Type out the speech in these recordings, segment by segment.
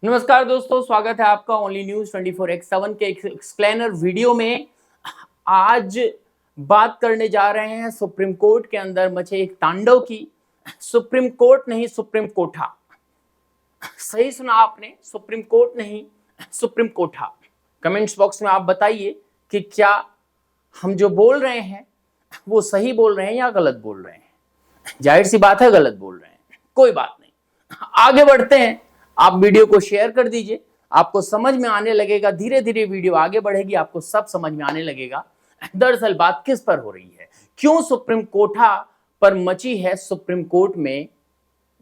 नमस्कार दोस्तों, स्वागत है आपका ओनली न्यूज 24x7 के एक्सप्लेनर वीडियो में। आज बात करने जा रहे हैं सुप्रीम कोर्ट के अंदर मचे एक तांडव की। सुप्रीम कोर्ट नहीं, सुप्रीम कोठा। सही सुना आपने, सुप्रीम कोर्ट नहीं, सुप्रीम कोठा। कमेंट्स बॉक्स में आप बताइए कि क्या हम जो बोल रहे हैं वो सही बोल रहे हैं या गलत बोल रहे हैं। जाहिर सी बात है गलत बोल रहे हैं, कोई बात नहीं, आगे बढ़ते हैं। आप वीडियो को शेयर कर दीजिए, आपको समझ में आने लगेगा। धीरे धीरे वीडियो आगे बढ़ेगी, आपको सब समझ में आने लगेगा दरअसल बात किस पर हो रही है, क्यों सुप्रीम कोठा पर मची है सुप्रीम कोर्ट में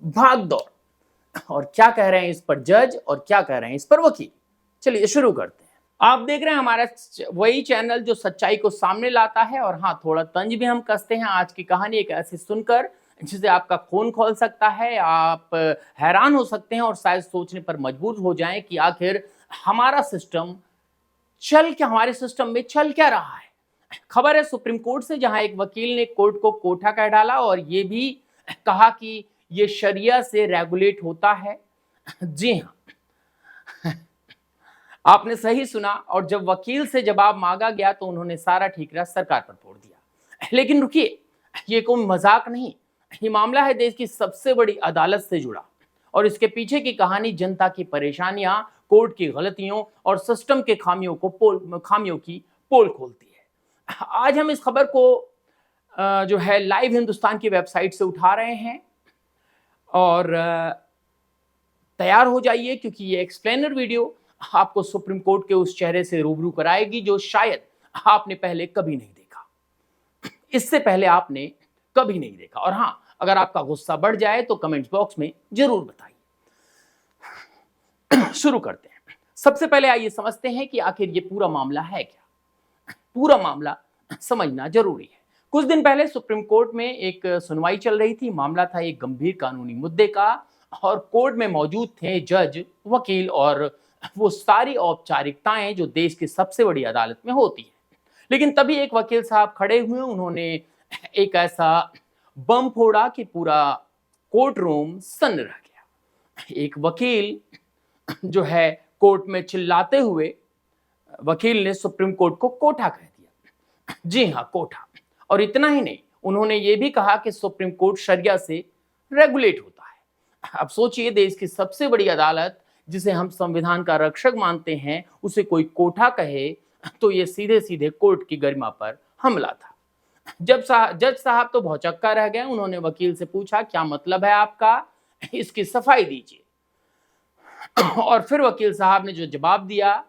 भागदौड़, और क्या कह रहे हैं इस पर जज और क्या कह रहे हैं इस पर वकील। चलिए शुरू करते हैं। आप देख रहे हैं हमारा वही चैनल जो सच्चाई को सामने लाता है, और हाँ, थोड़ा तंज भी हम कसते हैं। आज की कहानी एक ऐसी सुनकर जिसे आपका खून खोल सकता है, आप हैरान हो सकते हैं और शायद सोचने पर मजबूर हो जाएं कि आखिर हमारा सिस्टम हमारे सिस्टम में चल क्या रहा है। खबर है सुप्रीम कोर्ट से, जहां एक वकील ने कोर्ट को कोठा कह डाला और ये भी कहा कि ये शरिया से रेगुलेट होता है। जी हाँ, आपने सही सुना। और जब वकील से जवाब मांगा गया तो उन्होंने सारा ठीकरा सरकार पर फोड़ दिया। लेकिन रुकिए, ये कोई मजाक नहीं, ये मामला है देश की सबसे बड़ी अदालत से जुड़ा, और इसके पीछे की कहानी जनता की परेशानियां, कोर्ट की गलतियों और सिस्टम के खामियों की पोल खोलती है। आज हम इस खबर को जो है लाइव हिंदुस्तान की वेबसाइट से उठा रहे हैं, और तैयार हो जाइए क्योंकि ये एक्सप्लेनर वीडियो आपको सुप्रीम कोर्ट के उस चेहरे से रूबरू कराएगी जो शायद आपने पहले कभी नहीं देखा। इससे पहले आपने कभी नहीं देखा। और हाँ, अगर आपका गुस्सा बढ़ जाए तो कमेंट बॉक्स में जरूर बताइए। शुरू करते हैं। सबसे पहले आइए समझते हैं कि आखिर ये पूरा मामला है क्या। पूरा मामला समझना जरूरी है। कुछ दिन पहले सुप्रीम कोर्ट में एक सुनवाई चल रही थी। मामला था एक गंभीर कानूनी मुद्दे का, और कोर्ट में मौजूद थे जज, वकील और वो सारी औपचारिकताएं जो देश की सबसे बड़ी अदालत में होती है। लेकिन तभी एक वकील साहब खड़े हुए, उन्होंने एक ऐसा बम फोड़ा कि पूरा कोर्ट रूम सन्न रह गया। एक वकील जो है कोर्ट में चिल्लाते हुए, वकील ने सुप्रीम कोर्ट को कोठा कह दिया। जी हाँ, कोठा। और इतना ही नहीं, उन्होंने ये भी कहा कि सुप्रीम कोर्ट शरिया से रेगुलेट होता है। अब सोचिए, देश की सबसे बड़ी अदालत जिसे हम संविधान का रक्षक मानते हैं, उसे कोई कोठा कहे तो ये सीधे सीधे कोर्ट की गरिमा पर हमला था। जज साहब तो भौचक्का रह गए। उन्होंने वकील से पूछा, क्या मतलब है आपका, इसकी सफाई दीजिए। और फिर वकील साहब ने जो जवाब दिया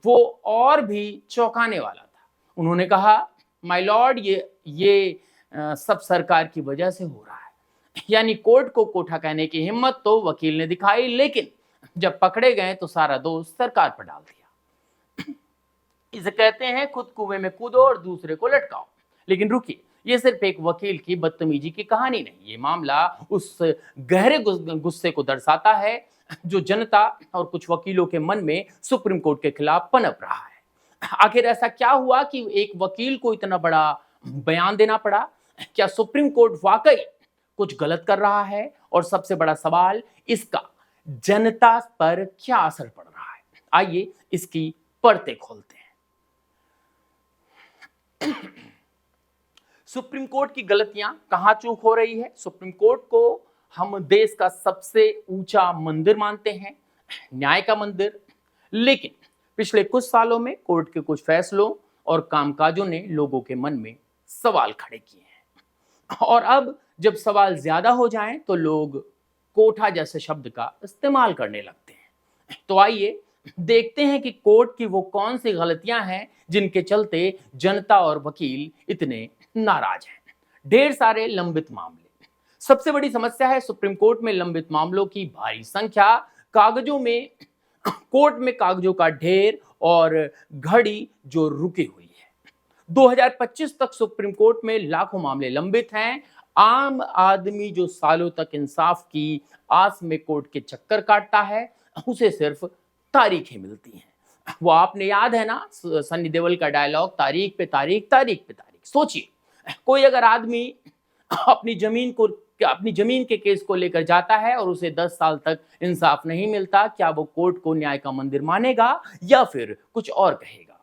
वो और भी चौंकाने वाला था। उन्होंने कहा, माय लॉर्ड, ये सब सरकार की वजह से हो रहा है। यानी कोर्ट को कोठा कहने की हिम्मत तो वकील ने दिखाई, लेकिन जब पकड़े गए तो सारा दोष सरकार पर डाल दिया। इसे कहते हैं खुद कुएं में कूदो और दूसरे को लटकाओ। लेकिन रुकिए, ये सिर्फ एक वकील की बदतमीजी की कहानी नहीं, ये मामला उस गहरे गुस्से को दर्शाता है जो जनता और कुछ वकीलों के मन में सुप्रीम कोर्ट के खिलाफ पनप रहा है। आखिर ऐसा क्या हुआ कि एक वकील को इतना बड़ा बयान देना पड़ा? क्या सुप्रीम कोर्ट वाकई कुछ गलत कर रहा है? और सबसे बड़ा सवाल, इसका जनता पर क्या असर पड़ रहा है? आइए इसकी परतें खोलते हैं। सुप्रीम कोर्ट की गलतियां कहां चूक हो रही है? सुप्रीम कोर्ट को हम देश का सबसे ऊंचा मंदिर मानते हैं, न्याय का मंदिर। लेकिन पिछले कुछ सालों में कोर्ट के कुछ फैसलों और कामकाजों ने लोगों के मन में सवाल खड़े किए हैं। और अब जब सवाल ज्यादा हो जाएं तो लोग कोठा जैसे शब्द का इस्तेमाल करने लगते हैं। तो आइए देखते हैं कि कोर्ट की वो कौन सी गलतियां हैं जिनके चलते जनता और वकील इतने नाराज हैं। ढेर सारे लंबित मामले। सबसे बड़ी समस्या है सुप्रीम कोर्ट में लंबित मामलों की भारी संख्या, कोर्ट में कागजों का ढेर और घड़ी जो रुकी हुई है। 2025 तक सुप्रीम कोर्ट में लाखों मामले लंबित हैं। आम आदमी जो सालों तक इंसाफ की आस में कोर्ट के चक्कर काटता है, उसे सिर्फ तारीखें मिलती हैं। वो आपने याद है ना सनी देओल का डायलॉग, तारीख पे तारीख, तारीख पे तारीख। सोचिए, कोई अगर आदमी अपनी जमीन को कि अपनी जमीन के केस को लेकर जाता है और उसे 10 साल तक इंसाफ नहीं मिलता, क्या वो कोर्ट को न्याय का मंदिर मानेगा या फिर कुछ और कहेगा?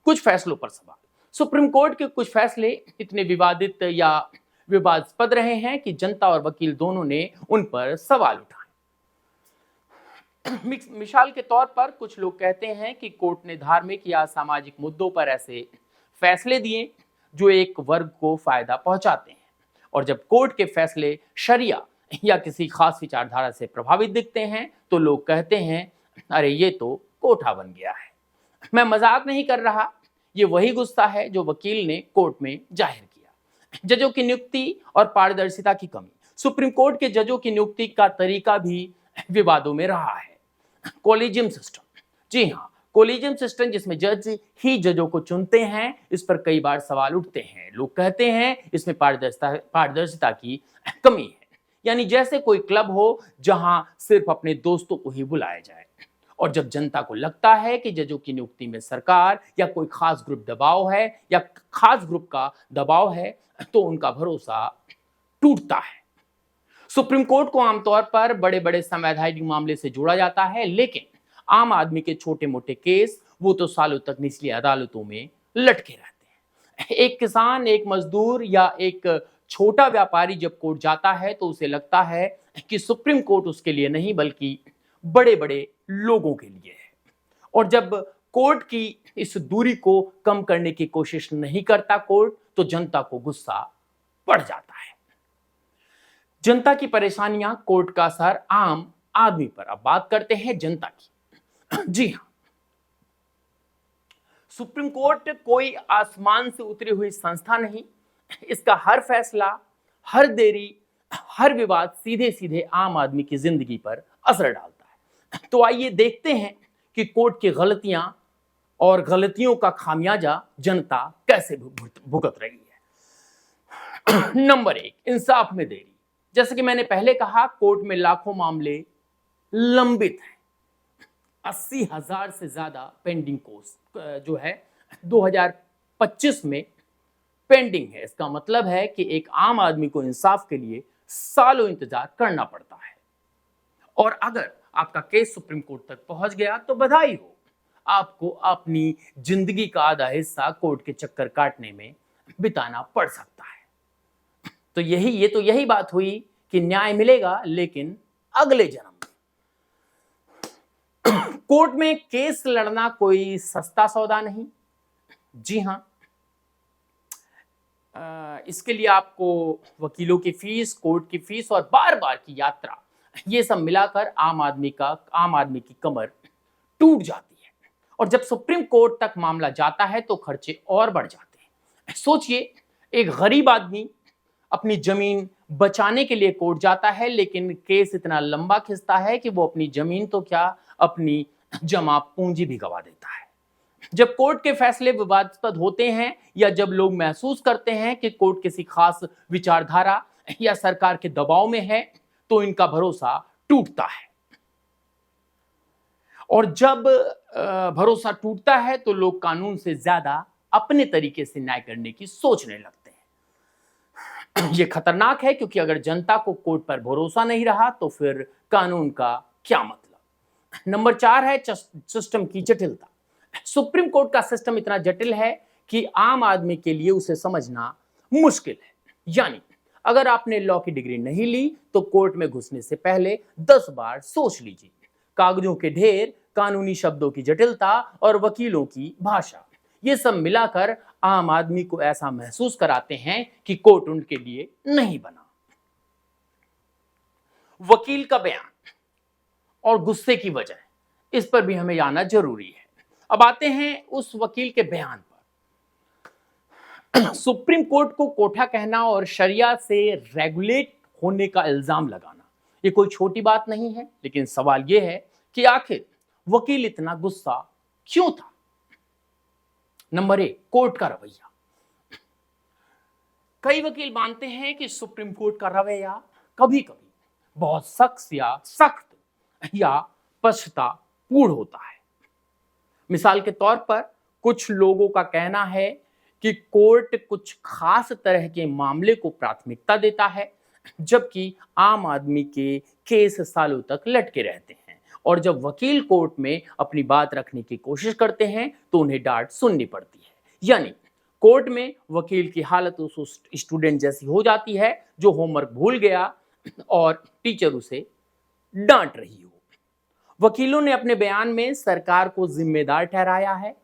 कुछ फैसलों पर सवाल। सुप्रीम कोर्ट के कुछ फैसले इतने विवादित या विवादास्पद रहे हैं कि जनता और वकील दोनों ने उन पर सवाल उठाए। मिसाल के तौर पर कुछ लोग कहते हैं कि कोर्ट ने धार्मिक या सामाजिक मुद्दों पर ऐसे फैसले दिए जो एक वर्ग को फायदा पहुंचाते हैं, और जब कोर्ट के फैसले शरिया या किसी खास विचारधारा से प्रभावित दिखते हैं तो लोग कहते हैं अरे ये तो कोठा बन गया है। मैं मजाक नहीं कर रहा, ये वही गुस्सा है जो वकील ने कोर्ट में जाहिर किया। जजों की नियुक्ति और पारदर्शिता की कमी। सुप्रीम कोर्ट के जजों की नियुक्ति का तरीका भी विवादों में रहा है। कोलिजियम सिस्टम, जी हाँ, कोलिजियम सिस्टम जिसमें जज ही जजों को चुनते हैं, इस पर कई बार सवाल उठते हैं। लोग कहते हैं इसमें पारदर्शिता की कमी है, यानी जैसे कोई क्लब हो जहां सिर्फ अपने दोस्तों को ही बुलाया जाए, और जब जनता को लगता है कि जजों की नियुक्ति में सरकार या कोई खास ग्रुप दबाव है या खास ग्रुप का दबाव है तो उनका भरोसा टूटता है। सुप्रीम कोर्ट को आमतौर पर बड़े बड़े संवैधानिक मामले से जोड़ा जाता है, लेकिन आम आदमी के छोटे मोटे केस वो तो सालों तक निचली अदालतों में लटके रहते हैं। एक किसान, एक मजदूर या एक छोटा व्यापारी जब कोर्ट जाता है तो उसे लगता है कि सुप्रीम कोर्ट उसके लिए नहीं बल्कि बड़े बड़े लोगों के लिए है, और जब कोर्ट की इस दूरी को कम करने की कोशिश नहीं करता कोर्ट, तो जनता को गुस्सा बढ़ जाता है। जनता की परेशानियां, कोर्ट का असर आम आदमी पर। अब बात करते हैं जनता की। जी हां, सुप्रीम कोर्ट कोई आसमान से उतरी हुई संस्था नहीं। इसका हर फैसला, हर देरी, हर विवाद सीधे सीधे आम आदमी की जिंदगी पर असर डालता है। तो आइए देखते हैं कि कोर्ट की गलतियां और गलतियों का खामियाजा जनता कैसे भुगत रही है। नंबर 1, इंसाफ में देरी। जैसे कि मैंने पहले कहा, कोर्ट में लाखों मामले लंबित हैं। 80,000 से ज्यादा पेंडिंग केस जो है 2025 में पेंडिंग है। इसका मतलब है कि एक आम आदमी को इंसाफ के लिए सालों इंतजार करना पड़ता है, और अगर आपका केस सुप्रीम कोर्ट तक पहुंच गया तो बधाई हो, आपको अपनी जिंदगी का आधा हिस्सा कोर्ट के चक्कर काटने में बिताना पड़ सकता है। तो यही बात हुई कि न्याय मिलेगा लेकिन अगले जन्म में। कोर्ट में केस लड़ना कोई सस्ता सौदा नहीं। जी हां, इसके लिए आपको वकीलों की फीस, कोर्ट की फीस और बार बार की यात्रा, ये सब मिलाकर आम आदमी की कमर टूट जाती है। और जब सुप्रीम कोर्ट तक मामला जाता है तो खर्चे और बढ़ जाते हैं। सोचिए, एक गरीब आदमी अपनी जमीन बचाने के लिए कोर्ट जाता है, लेकिन केस इतना लंबा खिंचता है कि वो अपनी जमीन तो क्या, अपनी जमा पूंजी भी गवा देता है। जब कोर्ट के फैसले विवादास्पद होते हैं या जब लोग महसूस करते हैं कि कोर्ट किसी खास विचारधारा या सरकार के दबाव में है, तो इनका भरोसा टूटता है। और जब भरोसा टूटता है तो लोग कानून से ज्यादा अपने तरीके से न्याय करने की सोचने लगते हैं। यह खतरनाक है, क्योंकि अगर जनता को कोर्ट पर भरोसा नहीं रहा तो फिर कानून का क्या मतलब। नंबर 4 है सिस्टम की जटिलता। सुप्रीम कोर्ट का सिस्टम इतना जटिल है कि आम आदमी के लिए उसे समझना मुश्किल है। यानी अगर आपने लॉ की डिग्री नहीं ली तो कोर्ट में घुसने से पहले 10 बार सोच लीजिए। कागजों के ढेर, कानूनी शब्दों की जटिलता और वकीलों की भाषा, ये सब मिलाकर आम आदमी को ऐसा महसूस कराते हैं कि कोर्ट उनके लिए नहीं बना। वकील का बयान और गुस्से की वजह, इस पर भी हमें जानना जरूरी है। अब आते हैं उस वकील के बयान पर। सुप्रीम कोर्ट को कोठा कहना और शरिया से रेगुलेट होने का इल्जाम लगाना, ये कोई छोटी बात नहीं है। लेकिन सवाल यह है कि आखिर वकील इतना गुस्सा क्यों था। नंबर 1, कोर्ट का रवैया। कई वकील मानते हैं कि सुप्रीम कोर्ट का रवैया कभी कभी बहुत सख्त या पक्षपातपूर्ण होता है। मिसाल के तौर पर कुछ लोगों का कहना है कि कोर्ट कुछ खास तरह के मामले को प्राथमिकता देता है, जबकि आम आदमी के केस सालों तक लटके रहते हैं। और जब वकील कोर्ट में अपनी बात रखने की कोशिश करते हैं तो उन्हें डांट सुननी पड़ती है। यानी कोर्ट में वकील की हालत उस स्टूडेंट जैसी हो जाती है जो होमवर्क भूल गया और टीचर उसे डांट रही हो। वकीलों ने अपने बयान में सरकार को जिम्मेदार ठहराया है,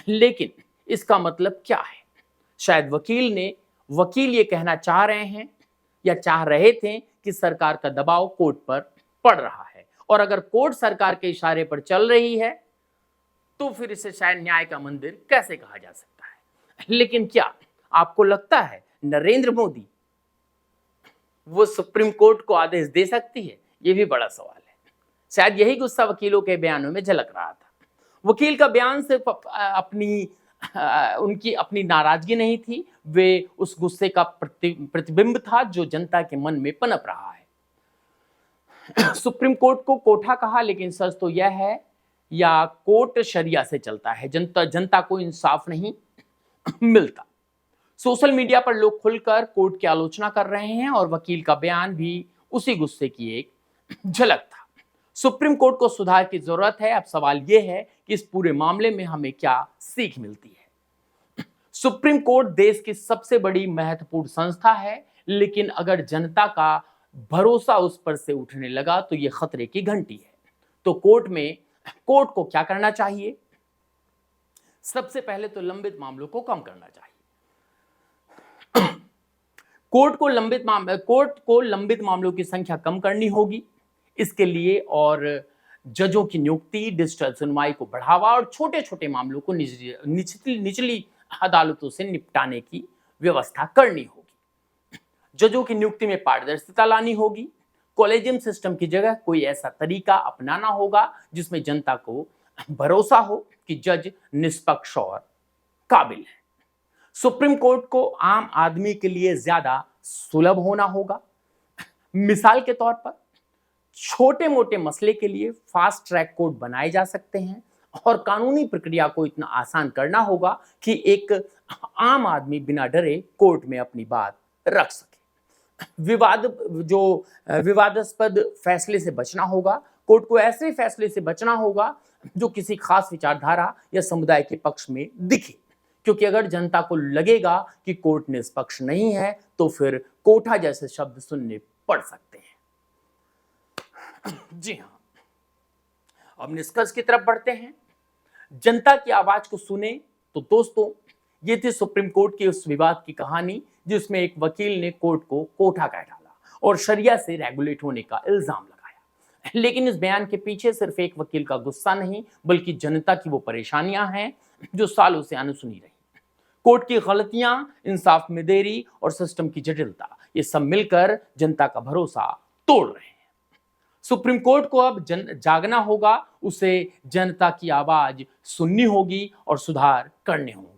लेकिन इसका मतलब क्या है? शायद वकील ये कहना चाह रहे हैं या चाह रहे थे कि सरकार का दबाव कोर्ट पर पड़ रहा है, और अगर कोर्ट सरकार के इशारे पर चल रही है तो फिर इसे शायद न्याय का मंदिर कैसे कहा जा सकता है। लेकिन क्या आपको लगता है नरेंद्र मोदी वो सुप्रीम कोर्ट को आदेश दे सकती है? यह भी बड़ा सवाल है। शायद यही गुस्सा वकीलों के बयानों में झलक रहा था। वकील का बयान सिर्फ उनकी अपनी नाराजगी नहीं थी, वे उस गुस्से का प्रतिबिंब था जो जनता के मन में पनप रहा है। सुप्रीम कोर्ट को कोठा कहा, लेकिन सच तो यह है या कोर्ट शरिया से चलता है। जनता को इंसाफ नहीं मिलता। सोशल मीडिया पर लोग खुलकर कोर्ट की आलोचना कर रहे हैं और वकील का बयान भी उसी गुस्से की एक झलक था। सुप्रीम कोर्ट को सुधार की जरूरत है। अब सवाल यह है कि इस पूरे मामले में हमें क्या सीख मिलती है। सुप्रीम कोर्ट देश की सबसे बड़ी महत्वपूर्ण संस्था है, लेकिन अगर जनता का भरोसा उस पर से उठने लगा तो यह खतरे की घंटी है। तो कोर्ट को क्या करना चाहिए? सबसे पहले तो लंबित मामलों को कम करना चाहिए। कोर्ट को लंबित मामलों की संख्या कम करनी होगी। इसके लिए और जजों की नियुक्ति, डिजिटल सुनवाई को बढ़ावा और छोटे छोटे मामलों को निचली अदालतों से निपटाने की व्यवस्था करनी होगी। जजों की नियुक्ति में पारदर्शिता लानी होगी। कॉलेजियम सिस्टम की जगह कोई ऐसा तरीका अपनाना होगा जिसमें जनता को भरोसा हो कि जज निष्पक्ष और काबिल है। सुप्रीम कोर्ट को आम आदमी के लिए ज्यादा सुलभ होना होगा। मिसाल के तौर पर छोटे मोटे मसले के लिए फास्ट ट्रैक कोर्ट बनाए जा सकते हैं और कानूनी प्रक्रिया को इतना आसान करना होगा कि एक आम आदमी बिना डरे कोर्ट में अपनी बात रख सके। विवादास्पद फैसले से बचना होगा। कोर्ट को ऐसे फैसले से बचना होगा जो किसी खास विचारधारा या समुदाय के पक्ष में दिखे, क्योंकि अगर जनता को लगेगा कि कोर्ट निष्पक्ष नहीं है तो फिर कोठा जैसे शब्द सुनने पड़ सकते हैं। जी हां, अब निष्कर्ष की तरफ बढ़ते हैं। जनता की आवाज को सुने। तो दोस्तों, ये थी सुप्रीम कोर्ट की उस विवाद की कहानी जिसमें एक वकील ने कोर्ट को कोठा कह डाला और शरिया से रेगुलेट होने का इल्जाम लगाया। लेकिन इस बयान के पीछे सिर्फ एक वकील का गुस्सा नहीं, बल्कि जनता की वो परेशानियां हैं जो सालों से अनसुनी रही। कोर्ट की गलतियां, इंसाफ में देरी और सिस्टम की जटिलता, ये सब मिलकर जनता का भरोसा तोड़ रहे हैं। सुप्रीम कोर्ट को अब जागना होगा, उसे जनता की आवाज सुननी होगी और सुधार करने होंगे।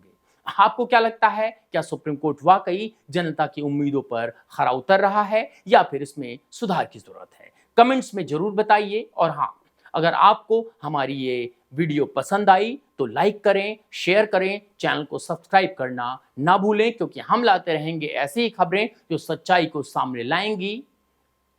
आपको क्या लगता है, क्या सुप्रीम कोर्ट वाकई जनता की उम्मीदों पर खरा उतर रहा है या फिर इसमें सुधार की जरूरत है? कमेंट्स में जरूर बताइए। और हाँ, अगर आपको हमारी ये वीडियो पसंद आई तो लाइक करें, शेयर करें, चैनल को सब्सक्राइब करना ना भूलें, क्योंकि हम लाते रहेंगे ऐसी ही खबरें जो सच्चाई को सामने लाएंगी।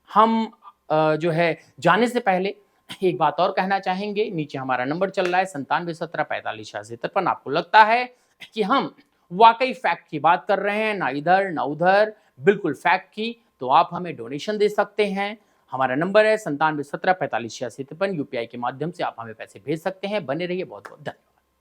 हम जो है जाने से पहले एक बात और कहना चाहेंगे। नीचे हमारा नंबर चल रहा है 9717458653। आपको लगता है कि हम वाकई फैक्ट की बात कर रहे हैं, ना इधर ना उधर, बिल्कुल फैक्ट की, तो आप हमें डोनेशन दे सकते हैं। हमारा नंबर है 9717458653। यूपीआई के माध्यम से आप हमें पैसे भेज सकते हैं। बने रहिए। बहुत बहुत धन्यवाद।